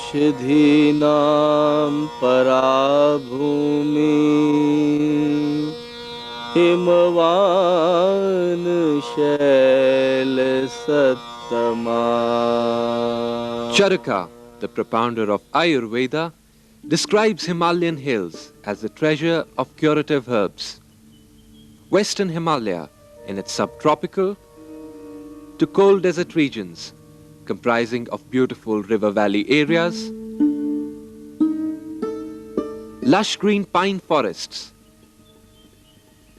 औषधीनां पराभूमि Himavan शैलसत्तमा. Charaka, the propounder of Ayurveda, describes Himalayan hills as the treasure of curative herbs. Western Himalaya, in its subtropical to cold desert regions, comprising of beautiful river valley areas, lush green pine forests,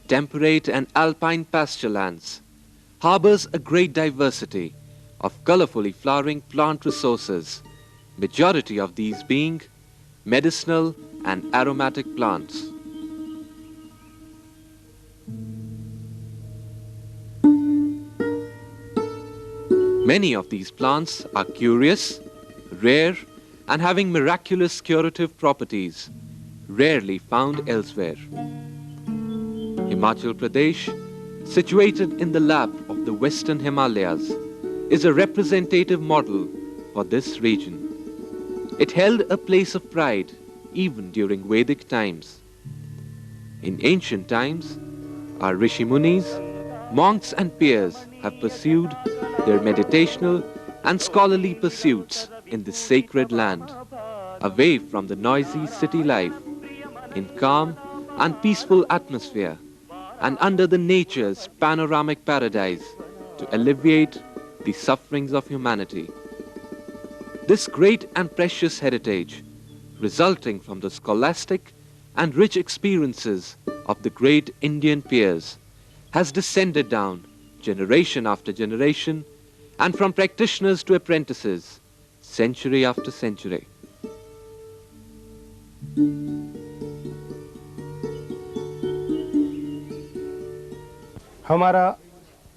temperate and alpine pasture lands, harbors a great diversity of colorfully flowering plant resources, majority of these being medicinal and aromatic plants. Many of these plants are curious, rare, and having miraculous curative properties, rarely found elsewhere. Himachal Pradesh, situated in the lap of the Western Himalayas, is a representative model for this region. It held a place of pride even during Vedic times. In ancient times, our Rishi Munis, monks and peers have pursued their meditational and scholarly pursuits in this sacred land, away from the noisy city life, in calm and peaceful atmosphere, and under the nature's panoramic paradise to alleviate the sufferings of humanity. This great and precious heritage, resulting from the scholastic and rich experiences of the great Indian peers, has descended down generation after generation and from practitioners to apprentices, century after century.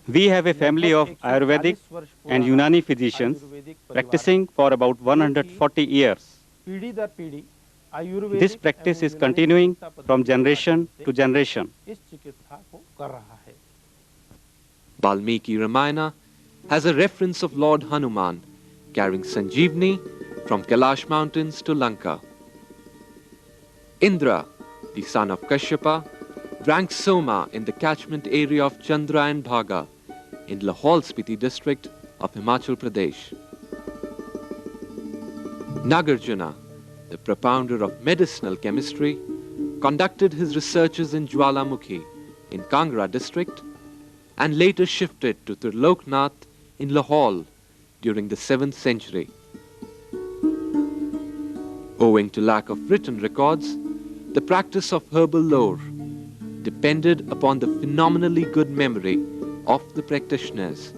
We have a family of Ayurvedic and Unani physicians practicing for about 140 years. This practice is continuing from generation to generation. Valmiki Ramayana has a reference of Lord Hanuman carrying Sanjeevani from Kailash mountains to Lanka. Indra, the son of Kashyapa, drank Soma in the catchment area of Chandra and Bhaga in Lahaul Spiti district of Himachal Pradesh. Nagarjuna, the propounder of medicinal chemistry, conducted his researches in Jwalamukhi in Kangra district and later shifted to Triloknath in Lahaul during the 7th century. Owing to lack of written records, the practice of herbal lore depended upon the phenomenally good memory of the practitioners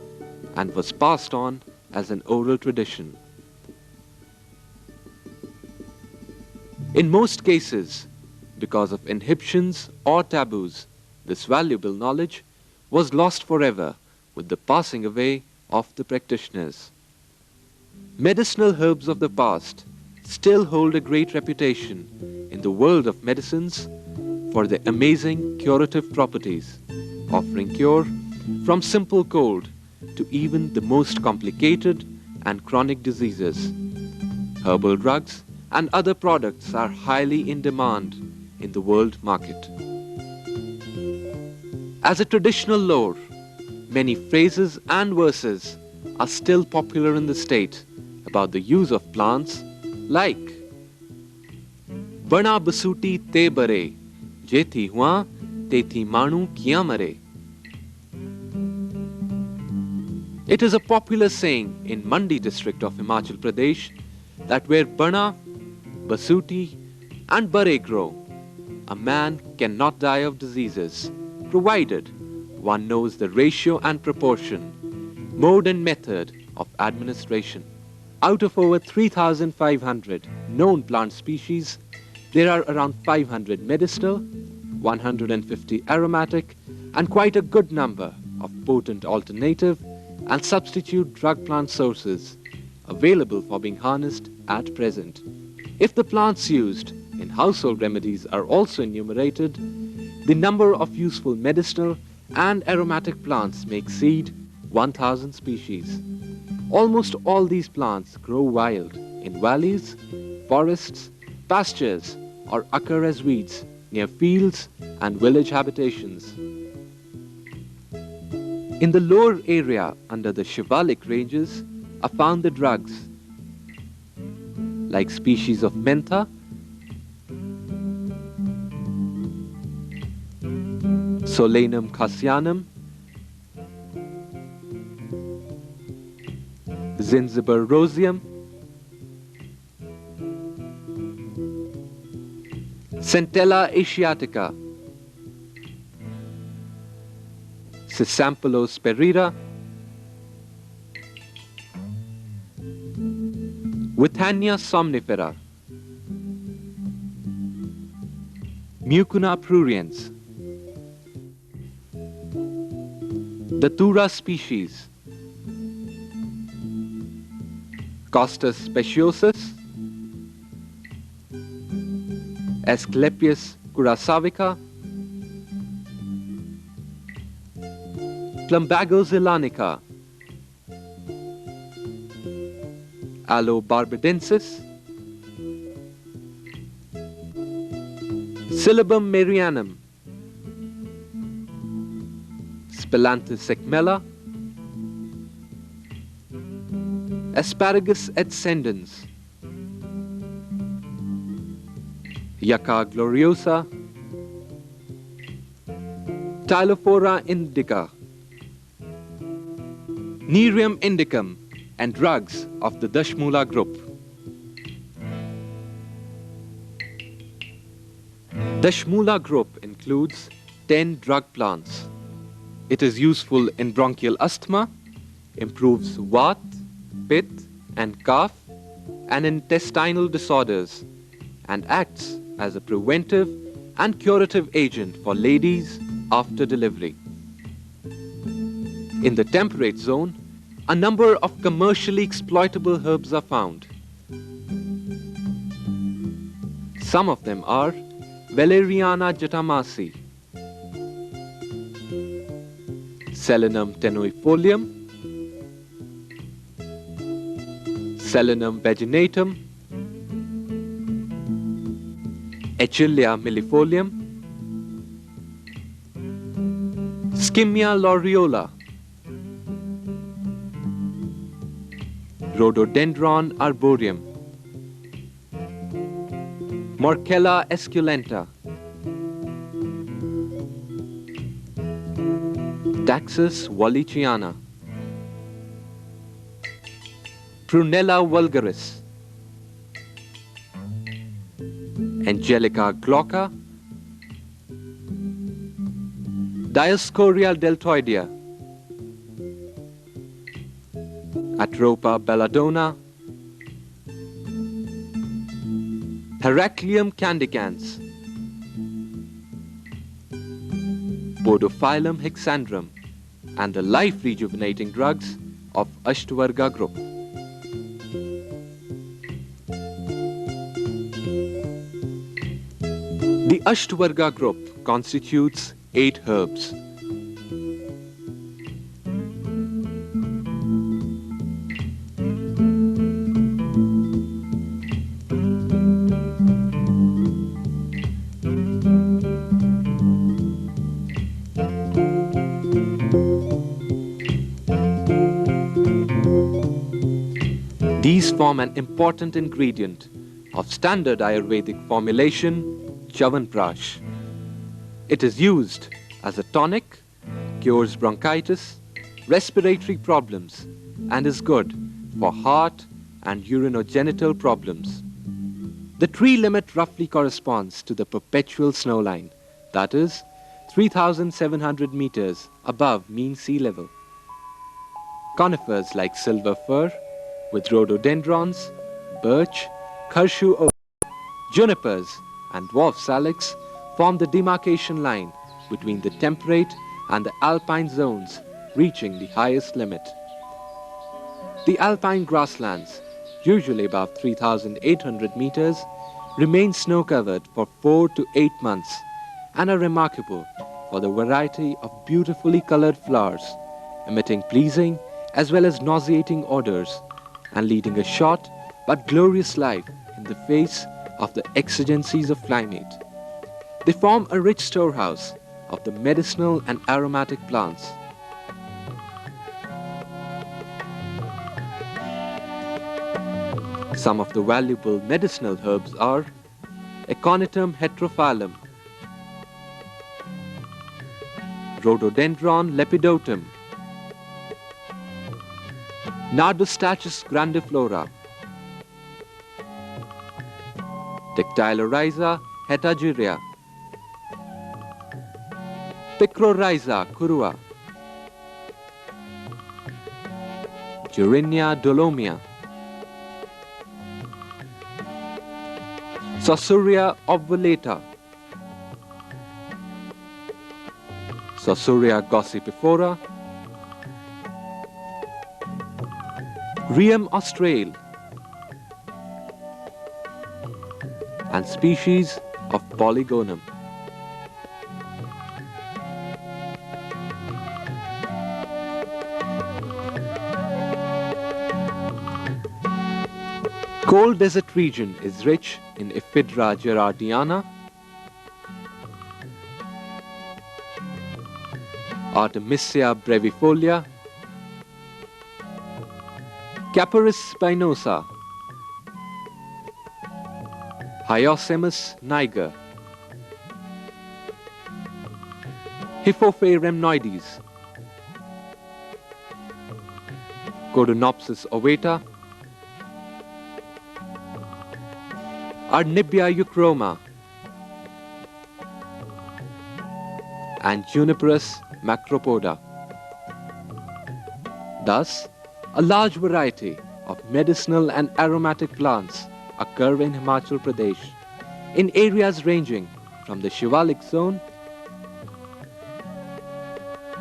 and was passed on as an oral tradition. In most cases, because of inhibitions or taboos, this valuable knowledge was lost forever with the passing away of the practitioners. Medicinal herbs of the past still hold a great reputation in the world of medicines for their amazing curative properties, offering cure from simple cold to even the most complicated and chronic diseases. Herbal drugs and other products are highly in demand in the world market. As a traditional lore, many phrases and verses are still popular in the state about the use of plants like Bana basuti te bare, jethi hua tethi manu kiya mare. It is a popular saying in Mandi district of Himachal Pradesh that where Bana, Basuti and Bare grow, a man cannot die of diseases, provided one knows the ratio and proportion, mode and method of administration. Out of over 3,500 known plant species, there are around 500 medicinal, 150 aromatic, and quite a good number of potent alternative and substitute drug plant sources available for being harnessed at present. If the plants used in household remedies are also enumerated, the number of useful medicinal and aromatic plants may exceed 1,000 species. Almost all these plants grow wild in valleys, forests, pastures, or occur as weeds near fields and village habitations. In the lower area under the Shivalik ranges are found the drugs like species of mentha, Solanum khasianum, Zingiber roseum, Centella asiatica, Cisampalo sperrita, Withania somnifera, Mucuna pruriens, Datura species, Costus speciosus, Asclepias curaçavica, Plumbago zelanica, Aloe barbadensis, Silybum marianum, Spilanthes secmella, Asparagus ascendens, Yucca gloriosa, Tylophora indica, Nerium indicum, and drugs of the Dashmula group. Dashmula group includes 10 drug plants. It is useful in bronchial asthma, improves vat, pitt, and cough, and intestinal disorders, and acts as a preventive and curative agent for ladies after delivery. In the temperate zone, a number of commercially exploitable herbs are found. Some of them are Valeriana jatamasi, Selenum tenuifolium, Selenum vaginatum, Achillea millifolium, Skimmia laureola, Rhododendron arboreum, Morchella esculenta, Taxus wallichiana, Prunella vulgaris, Angelica glauca, Dioscorea deltoidea, Atropa belladonna, Heracleum candicans, Podophyllum hexandrum, and the life-rejuvenating drugs of Ashtvarga group. The Ashtvarga group constitutes 8 herbs. These form an important ingredient of standard Ayurvedic formulation, Chyawanprash. It is used as a tonic, cures bronchitis, respiratory problems, and is good for heart and urinogenital problems. The tree limit roughly corresponds to the perpetual snow line, that is 3,700 meters above mean sea level. Conifers like silver fir, with rhododendrons, birch, Karshu oak, junipers, and dwarf salix form the demarcation line between the temperate and the alpine zones, reaching the highest limit. The alpine grasslands, usually above 3,800 meters, remain snow-covered for 4 to 8 months and are remarkable for the variety of beautifully colored flowers, emitting pleasing as well as nauseating odors and leading a short but glorious life in the face of the exigencies of climate. They form a rich storehouse of the medicinal and aromatic plants. Some of the valuable medicinal herbs are Aconitum heterophyllum, Rhododendron lepidotum, Nardostachys grandiflora, Dactylorhiza hetageria, Picrorhiza curua, Gerinia dolomia, Sausuria obvulata, Sausuria gossipifera, Rheum australe, and species of Polygonum. Cold desert region is rich in Ephedra gerardiana, Artemisia brevifolia, Capparis spinosa, Hyoscyamus niger, Hippophae rhamnoides, Codonopsis ovata, Arnibia euchroma, and Juniperus macropoda. Thus, a large variety of medicinal and aromatic plants occur in Himachal Pradesh in areas ranging from the Shivalik zone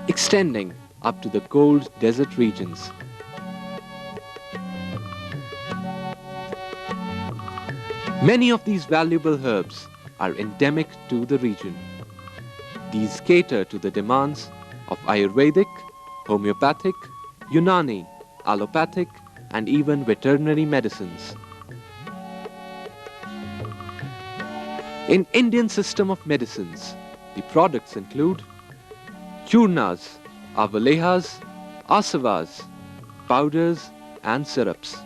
extending up to the cold desert regions. Many of these valuable herbs are endemic to the region. These cater to the demands of Ayurvedic, homeopathic, Unani, allopathic, and even veterinary medicines. In Indian system of medicines, the products include churnas, avalehas, asavas, powders, and syrups.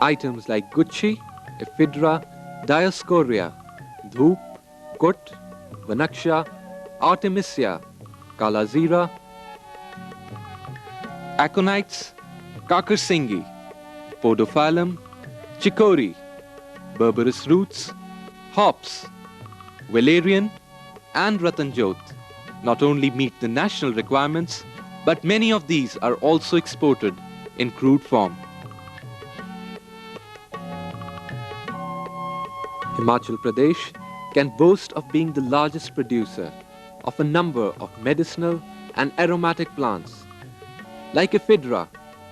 Items like Gucci, Ephedra, Dioscorea, Dhoop, Kut, Vanaksha, Artemisia, Kalazira, Aconites, Kakarsingi, Podophyllum, Chicory, Berberis roots, hops, Valerian, and Ratanjot not only meet the national requirements, but many of these are also exported in crude form. Himachal Pradesh can boast of being the largest producer of a number of medicinal and aromatic plants, like Ephedra,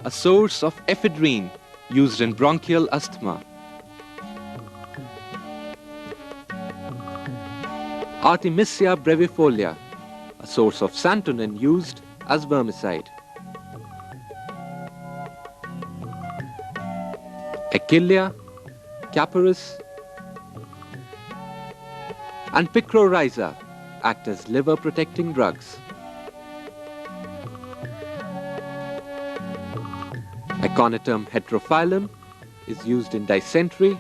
a source of ephedrine used in bronchial asthma, Artemisia brevifolia, a source of santonin used as vermicide, Achillea, Capparis, and Picrorhiza act as liver-protecting drugs. Aconitum heterophyllum is used in dysentery,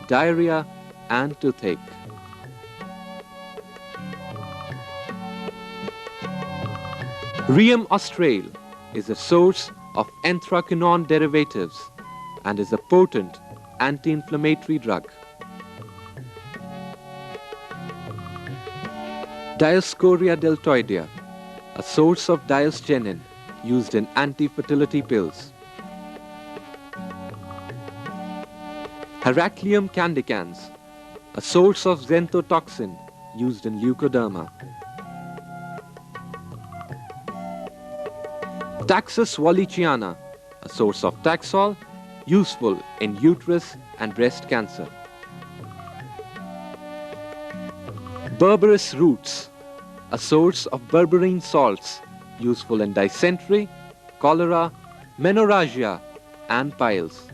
diarrhea, and toothache. Rheum australe is a source of anthraquinone derivatives and is a potent anti-inflammatory drug. Dioscorea deltoidea, a source of diosgenin used in anti-fertility pills. Heracleum candicans, a source of xanthotoxin used in leukoderma. Taxus wallichiana, a source of Taxol useful in uterus and breast cancer. Berberis roots, a source of berberine salts useful in dysentery, cholera, menorrhagia, and piles.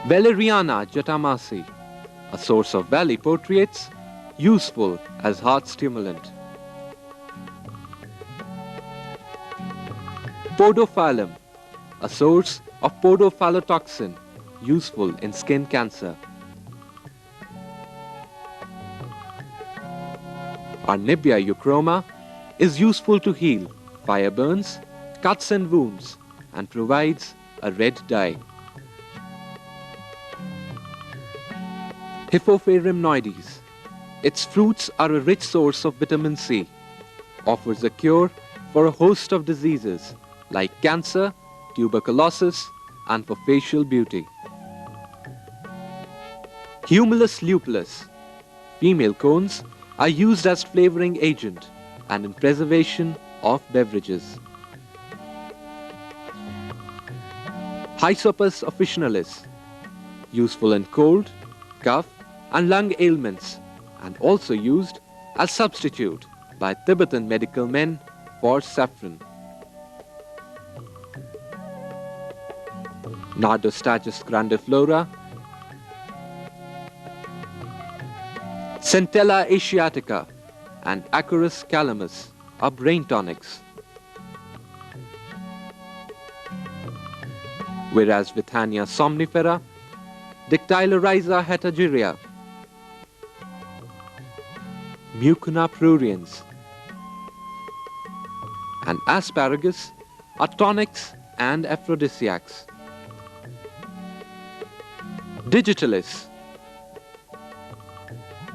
Valeriana jatamasi, a source of valley portraits, useful as heart stimulant. Podophyllum, a source of podophyllatoxin, useful in skin cancer. Arnibia euchroma is useful to heal fire burns, cuts and wounds, and provides a red dye. Hippopharum noides. Its fruits are a rich source of vitamin C, offers a cure for a host of diseases like cancer, tuberculosis, and for facial beauty. Humulus lupulus. Female cones are used as flavoring agent and in preservation of beverages. Hyssopus officinalis, useful in cold, cough, and lung ailments, and also used as substitute by Tibetan medical men for saffron. Nardostachys grandiflora, Centella asiatica, and Acorus calamus are brain tonics. Whereas Withania somnifera, Dictylorhiza hetageria, Mucuna pruriens, and asparagus are tonics and aphrodisiacs. Digitalis,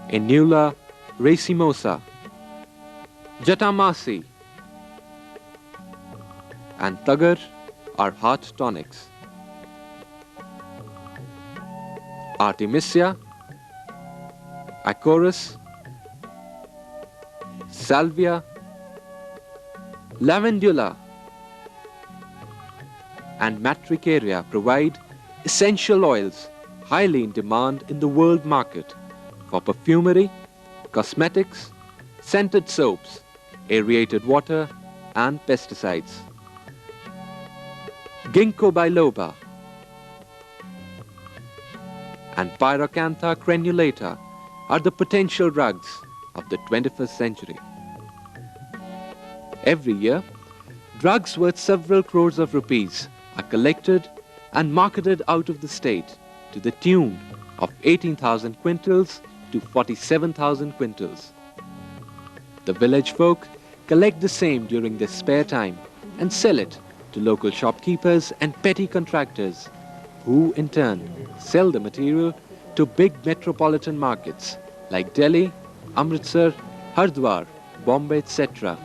Inula racemosa, Jatamasi, and Tagar are heart tonics. Artemisia, Acorus, Salvia, Lavandula, and Matricaria provide essential oils highly in demand in the world market for perfumery, cosmetics, scented soaps, aerated water, and pesticides. Ginkgo biloba and Pyracantha crenulata are the potential drugs of the 21st century. Every year, drugs worth several crores of rupees are collected and marketed out of the state to the tune of 18,000 quintals to 47,000 quintals. The village folk collect the same during their spare time and sell it to local shopkeepers and petty contractors, who in turn sell the material to big metropolitan markets like Delhi, Amritsar, Hardwar, Bombay, etc.,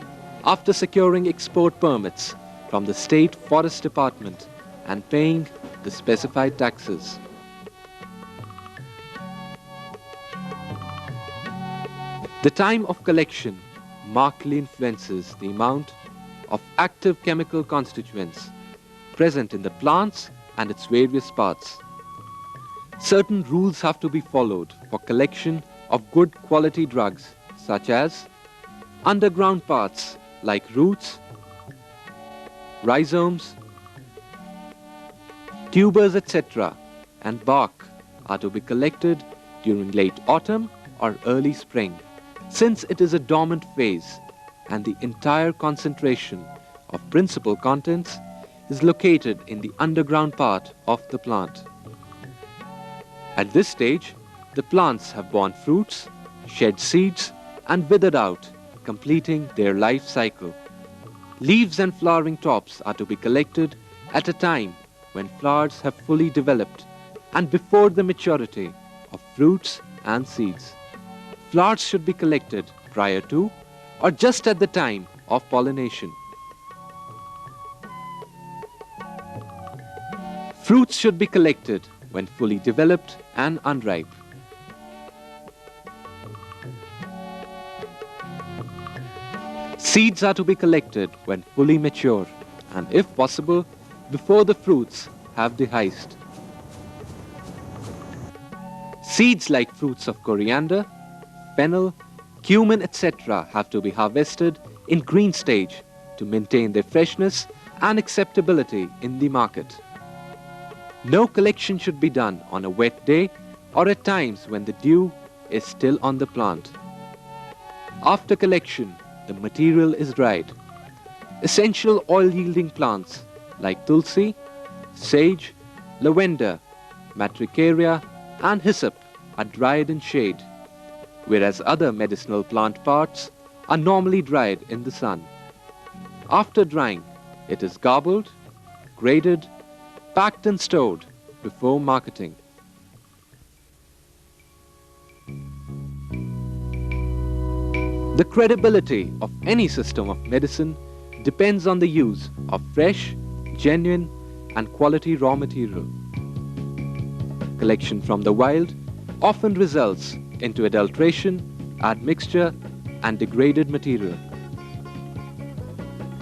after securing export permits from the State Forest Department and paying the specified taxes. The time of collection markedly influences the amount of active chemical constituents present in the plants and its various parts. Certain rules have to be followed for collection of good quality drugs, such as underground parts like roots, rhizomes, tubers, etc., and bark are to be collected during late autumn or early spring, since it is a dormant phase and the entire concentration of principal contents is located in the underground part of the plant. At this stage, the plants have borne fruits, shed seeds, and withered out, completing their life cycle. Leaves and flowering tops are to be collected at a time when flowers have fully developed and before the maturity of fruits and seeds. Flowers should be collected prior to or just at the time of pollination. Fruits should be collected when fully developed and unripe. Seeds are to be collected when fully mature and, if possible, before the fruits have dehisced. Seeds like fruits of coriander, fennel, cumin, etc. have to be harvested in green stage to maintain their freshness and acceptability in the market. No collection should be done on a wet day or at times when the dew is still on the plant. After collection, the material is dried. Essential oil-yielding plants like tulsi, sage, lavender, matricaria and hyssop are dried in shade, whereas other medicinal plant parts are normally dried in the sun. After drying, it is garbled, graded, packed and stored before marketing. The credibility of any system of medicine depends on the use of fresh, genuine and quality raw material. Collection from the wild often results into adulteration, admixture and degraded material.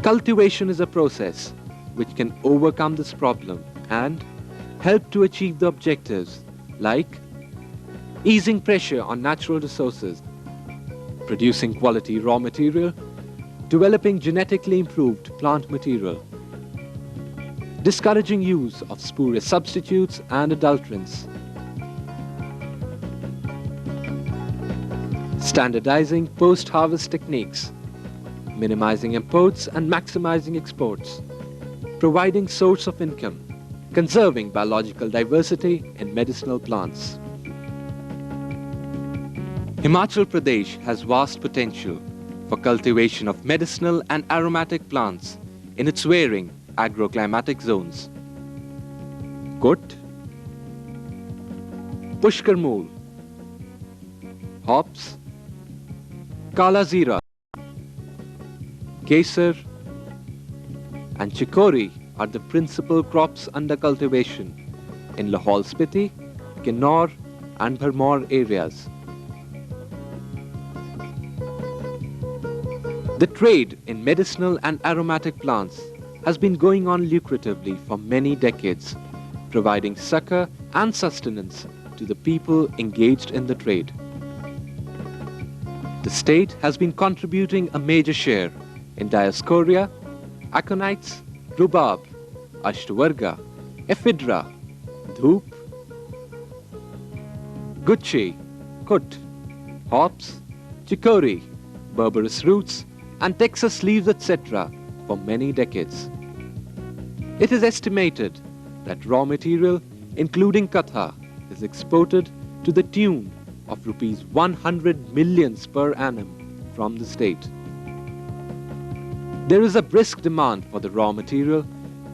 Cultivation is a process which can overcome this problem and help to achieve the objectives like easing pressure on natural resources, producing quality raw material, developing genetically improved plant material, discouraging use of spurious substitutes and adulterants, standardizing post-harvest techniques, minimizing imports and maximizing exports, providing source of income, conserving biological diversity in medicinal plants. Himachal Pradesh has vast potential for cultivation of medicinal and aromatic plants in its varying agroclimatic zones. Kut, Pushkar Mool, hops, Kala Zira, Kesar and Chikori are the principal crops under cultivation in Lahaul Spiti, Kinnaur and Bharmor areas. The trade in medicinal and aromatic plants has been going on lucratively for many decades, providing succor and sustenance to the people engaged in the trade. The state has been contributing a major share in Dioscorea, aconites, rhubarb, ashtavarga, ephedra, dhoop, gucci, kut, hops, chicory, berberis roots and Texas leaves etc. for many decades. It is estimated that raw material, including katha, is exported to the tune of rupees 100 millions per annum from the state. There is a brisk demand for the raw material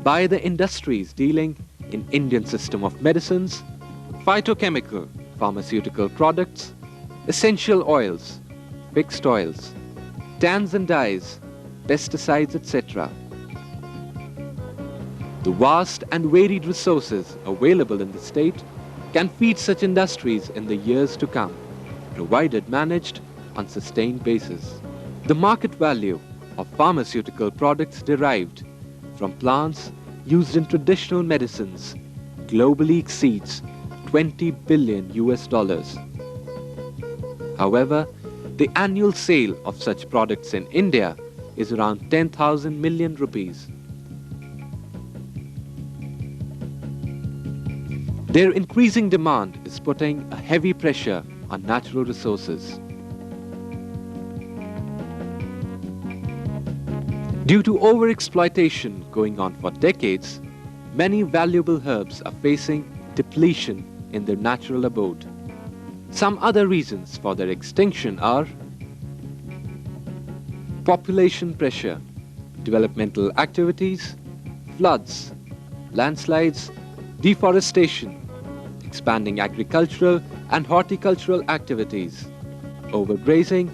by the industries dealing in Indian system of medicines, phytochemical, pharmaceutical products, essential oils, fixed oils, tans and dyes, pesticides, etc. The vast and varied resources available in the state can feed such industries in the years to come, provided managed on sustained basis. The market value of pharmaceutical products derived from plants used in traditional medicines globally exceeds $20 billion. However, the annual sale of such products in India is around 10,000 million rupees. Their increasing demand is putting a heavy pressure on natural resources. Due to overexploitation going on for decades, many valuable herbs are facing depletion in their natural abode. Some other reasons for their extinction are population pressure, developmental activities, floods, landslides, deforestation, expanding agricultural and horticultural activities, overgrazing,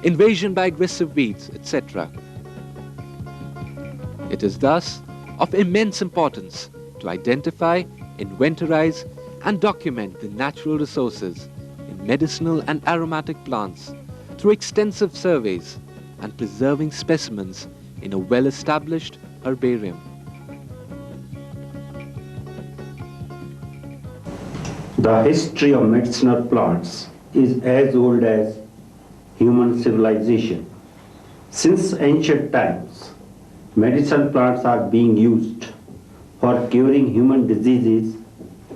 invasion by aggressive weeds, etc. It is thus of immense importance to identify, inventorize and document the natural resources in medicinal and aromatic plants through extensive surveys and preserving specimens in a well-established herbarium. The history of medicinal plants is as old as human civilization. Since ancient times, medicinal plants are being used for curing human diseases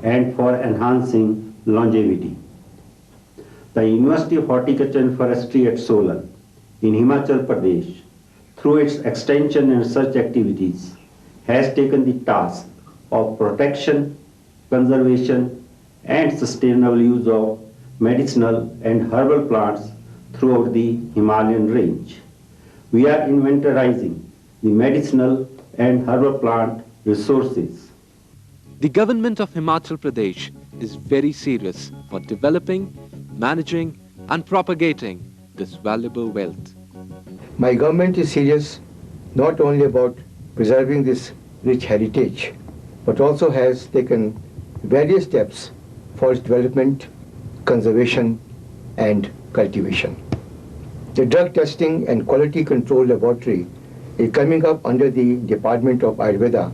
and for enhancing longevity. The University of Horticulture and Forestry at Solan in Himachal Pradesh, through its extension and research activities, has taken the task of protection, conservation, and sustainable use of medicinal and herbal plants throughout the Himalayan range. We are inventorizing the medicinal and herbal plant resources. The government of Himachal Pradesh is very serious for developing, managing and propagating this valuable wealth. My government is serious not only about preserving this rich heritage, but also has taken various steps for its development, conservation and cultivation. The Drug Testing and Quality Control Laboratory is coming up under the Department of Ayurveda,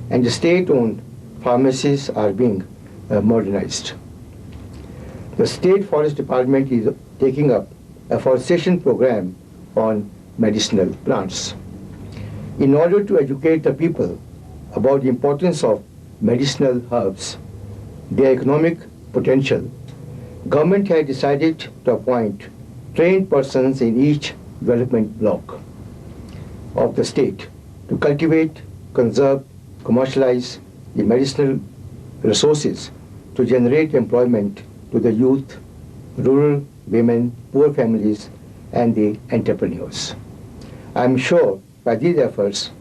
and the state-owned pharmacies are being modernized. The State Forest Department is taking up a forestation program on medicinal plants. In order to educate the people about the importance of medicinal herbs, their economic potential, government has decided to appoint trained persons in each development block of the state to cultivate, conserve, commercialize the medicinal resources to generate employment to the youth, rural women, poor families, and the entrepreneurs. I am sure by these efforts,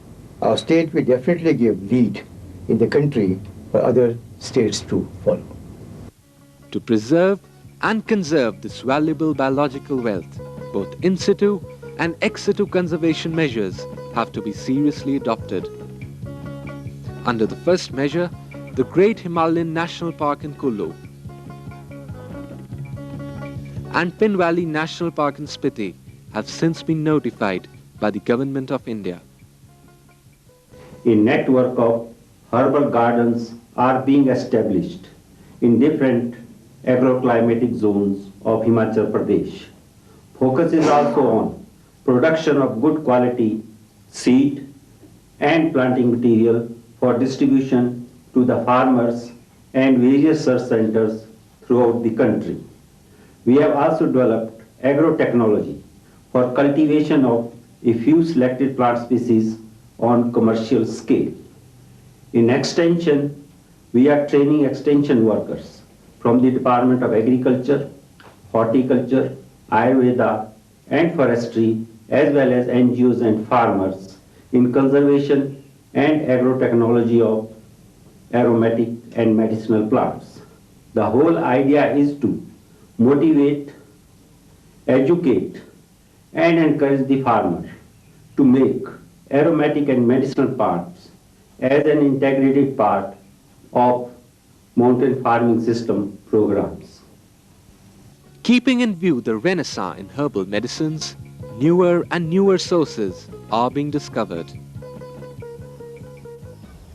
our state will definitely give lead in the country for other states to follow. To preserve and conserve this valuable biological wealth, both in situ and ex situ conservation measures have to be seriously adopted. Under the first measure, the Great Himalayan National Park in Kullu and Pin Valley National Park in Spiti have since been notified by the Government of India. A network of herbal gardens are being established in different agroclimatic zones of Himachal Pradesh. Focus is also on production of good quality seed and planting material for distribution to the farmers and various research centers throughout the country. We have also developed agrotechnology for cultivation of a few selected plant species on commercial scale. In extension, we are training extension workers from the Department of Agriculture, Horticulture, Ayurveda and Forestry, as well as NGOs and farmers in conservation and agrotechnology of aromatic and medicinal plants. The whole idea is to motivate, educate and encourage the farmer to make aromatic and medicinal plants as an integrated part of mountain farming system programs. Keeping in view the renaissance in herbal medicines, newer and newer sources are being discovered.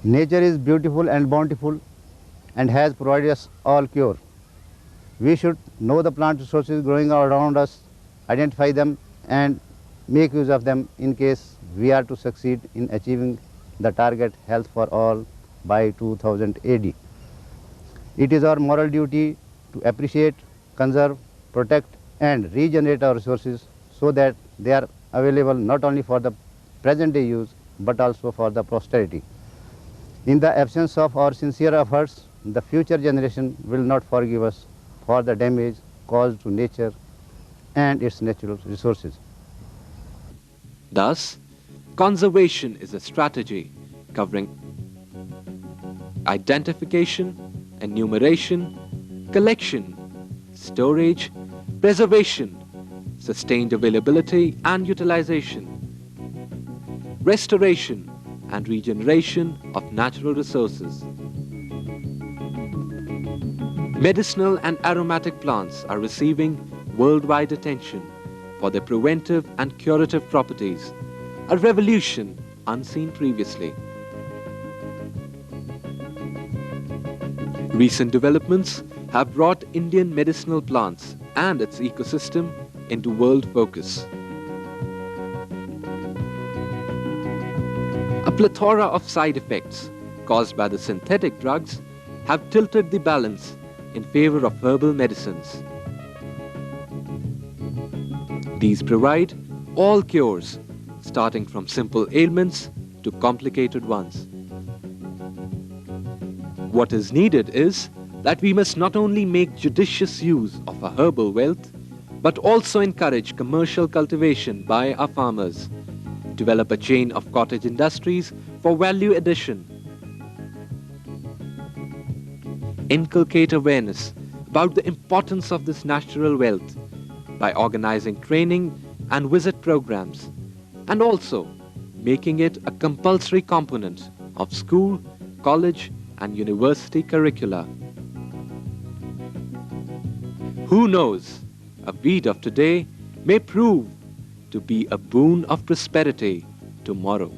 Nature is beautiful and bountiful and has provided us all cure. We should know the plant resources growing around us, identify them and make use of them in case we are to succeed in achieving the target health for all by 2000 AD. It is our moral duty to appreciate, conserve, protect and regenerate our resources so that they are available not only for the present day use but also for the posterity. In the absence of our sincere efforts, the future generation will not forgive us for the damage caused to nature and its natural resources. Thus, conservation is a strategy covering identification, enumeration, collection, storage, preservation, sustained availability and utilization, restoration and regeneration of natural resources. Medicinal and aromatic plants are receiving worldwide attention for their preventive and curative properties, a revolution unseen previously. Recent developments have brought Indian medicinal plants and its ecosystem into world focus. plethora of side effects caused by the synthetic drugs have tilted the balance in favor of herbal medicines. These provide all cures, starting from simple ailments to complicated ones. What is needed is that we must not only make judicious use of our herbal wealth, but also encourage commercial cultivation by our farmers, develop a chain of cottage industries for value addition, inculcate awareness about the importance of this natural wealth by organizing training and visit programs, and also making it a compulsory component of school, college, and university curricula. Who knows, a weed of today may prove to be a boon of prosperity tomorrow.